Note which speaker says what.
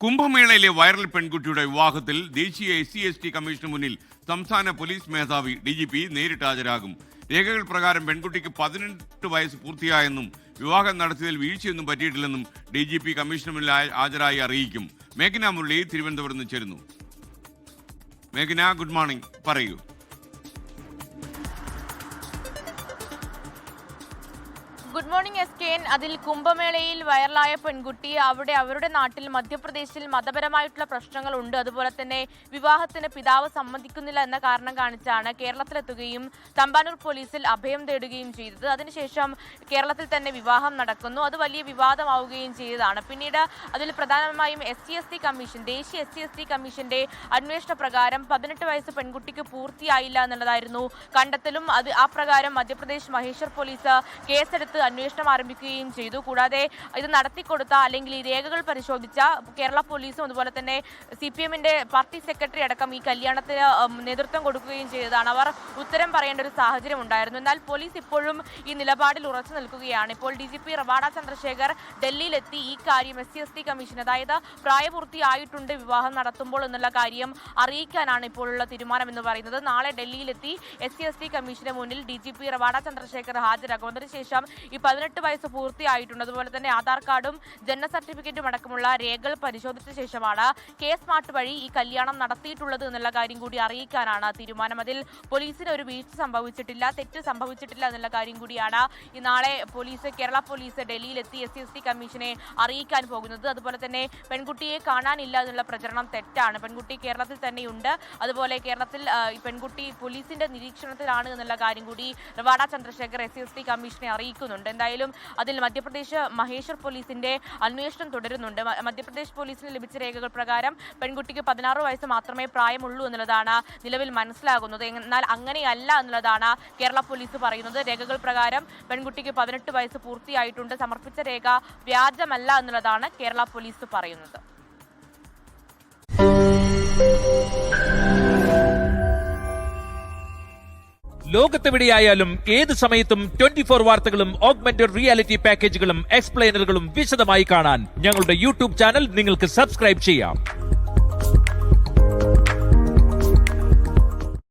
Speaker 1: കുംഭമേളയിലെ viral പെൺകുട്ടിയുടെ വിവാഹത്തിൽ ദേശീയ SC/ST കമ്മീഷന് മുന്നിൽ സംസ്ഥാന പോലീസ് മേധാവി DGP നേരിട്ട് ഹാജരാകും. രേഖകൾ പ്രകാരം പെൺകുട്ടിക്ക് 18 വയസ്സ് പൂർത്തിയായെന്നും വിവാഹം നടത്തിയതിൽ വീഴ്ചയൊന്നും പറ്റിയിട്ടില്ലെന്നും DGP കമ്മീഷന് മുന്നിൽ ഹാജരായി അറിയിക്കും. മേഘന മുരളി തിരുവനന്തപുരത്ത് നിന്ന് ചേരുന്നു. മേഘന, ഗുഡ് മോർണിംഗ്, പറയൂ.
Speaker 2: Good morning SK. അതിൽ കുംഭമേളയിൽ വൈറലായ പെൺകുട്ടി അവരുടെ നാട്ടിൽ മധ്യപ്രദേശിൽ മതപരമായിട്ടുള്ള പ്രശ്നങ്ങളുണ്ട്, അതുപോലെ തന്നെ വിവാഹത്തിന് പിതാവ് സമ്മതിക്കുന്നില്ല എന്ന കാരണം കാണിച്ചാണ് കേരളത്തിലെത്തുകയും തമ്പാനൂർ പോലീസിൽ അഭയം തേടുകയും ചെയ്തത്. അതിനുശേഷം കേരളത്തിൽ തന്നെ വിവാഹം നടക്കുന്നു. അത് വലിയ വിവാദമാവുകയും ചെയ്തതാണ്. പിന്നീട് അതിൽ പ്രധാനമായും SC/ST കമ്മീഷൻ, ദേശീയ SC/ST കമ്മീഷന്റെ അന്വേഷണ പ്രകാരം 18 വയസ്സ് പെൺകുട്ടിക്ക് പൂർത്തിയായില്ല എന്നുള്ളതായിരുന്നു കണ്ടെത്തലും. ആ പ്രകാരം മധ്യപ്രദേശ് മഹേശ്വർ പോലീസ് കേസെടുത്ത് അന്വേഷണം ആരംഭിക്കുകയും ചെയ്തു. കൂടാതെ ഇത് നടത്തിക്കൊടുത്ത അല്ലെങ്കിൽ ഈ രേഖകൾ പരിശോധിച്ച കേരള പോലീസും അതുപോലെ തന്നെ CPM-ന്റെ പാർട്ടി സെക്രട്ടറി അടക്കം ഈ കല്യാണത്തിന് നേതൃത്വം കൊടുക്കുകയും ചെയ്തതാണ്. അവർ ഉത്തരം പറയേണ്ട ഒരു സാഹചര്യം ഉണ്ടായിരുന്നു. എന്നാൽ പോലീസ് ഇപ്പോഴും ഈ നിലപാടിൽ ഉറച്ചു നിൽക്കുകയാണ്. ഇപ്പോൾ DGP റവാഡ ചന്ദ്രശേഖർ ഡൽഹിയിലെത്തി ഈ കാര്യം SC/ST കമ്മീഷൻ, അതായത് പ്രായപൂർത്തിയായിട്ടുണ്ട് വിവാഹം നടത്തുമ്പോൾ എന്നുള്ള കാര്യം അറിയിക്കാനാണ് ഇപ്പോഴുള്ള തീരുമാനം എന്ന് പറയുന്നത്. നാളെ ഡൽഹിയിലെത്തി SC/ST കമ്മീഷന് മുന്നിൽ DGP റവാഡ ചന്ദ്രശേഖർ ഹാജരാകും. അതിനുശേഷം ഈ 18 വയസ്സ് പൂർത്തിയായിട്ടുണ്ട്, അതുപോലെ തന്നെ ആധാർ കാർഡും ജനന സർട്ടിഫിക്കറ്റും അടക്കമുള്ള രേഖകൾ പരിശോധിച്ച ശേഷമാണ് സ്മാർട്ട് വഴി ഈ കല്യാണം നടത്തിയിട്ടുള്ളത് എന്നുള്ള കാര്യം കൂടി അറിയിക്കാനാണ് തീരുമാനം. അതിൽ പോലീസിന് ഒരു വീഴ്ച സംഭവിച്ചിട്ടില്ല, തെറ്റ് സംഭവിച്ചിട്ടില്ല എന്നുള്ള കാര്യം കൂടിയാണ് ഈ നാളെ കേരള പോലീസ് ഡൽഹിയിലെത്തി SC/ST കമ്മീഷനെ അറിയിക്കാൻ പോകുന്നത്. അതുപോലെ തന്നെ പെൺകുട്ടിയെ കാണാനില്ല എന്നുള്ള പ്രചരണം തെറ്റാണ്. പെൺകുട്ടി കേരളത്തിൽ തന്നെയുണ്ട്. അതുപോലെ കേരളത്തിൽ ഈ പെൺകുട്ടി പോലീസിന്റെ നിരീക്ഷണത്തിലാണ് എന്നുള്ള കാര്യം കൂടി റവാഡ ചന്ദ്രശേഖർ SC/ST കമ്മീഷനെ അറിയിക്കുന്നുണ്ട്. എന്തായാലും അതിൽ മധ്യപ്രദേശ് മഹേശ്വർ പോലീസിന്റെ അന്വേഷണം തുടരുന്നുണ്ട്. മധ്യപ്രദേശ് പോലീസിന് ലഭിച്ച രേഖകൾ പ്രകാരം പെൺകുട്ടിക്ക് 16 വയസ്സ് മാത്രമേ പ്രായമുള്ളൂ എന്നുള്ളതാണ് നിലവിൽ മനസ്സിലാകുന്നത്. എന്നാൽ അങ്ങനെയല്ല എന്നുള്ളതാണ് കേരള പോലീസ് പറയുന്നത്. രേഖകൾ പ്രകാരം പെൺകുട്ടിക്ക് 18 വയസ്സ് പൂർത്തിയായിട്ടുണ്ട്. സമർപ്പിച്ച രേഖ വ്യാജമല്ല എന്നുള്ളതാണ് കേരള പോലീസ് പറയുന്നത്.
Speaker 3: ലോകത്തെവിടെയായാലും ഏത് സമയത്തും 24 വാർത്തകളും ഓഗ്മെന്റഡ് റിയാലിറ്റി പാക്കേജുകളും എക്സ്പ്ലെയിനറുകളും വിശദമായി കാണാൻ ഞങ്ങളുടെ YouTube ചാനൽ നിങ്ങൾക്ക് സബ്സ്ക്രൈബ് ചെയ്യാം.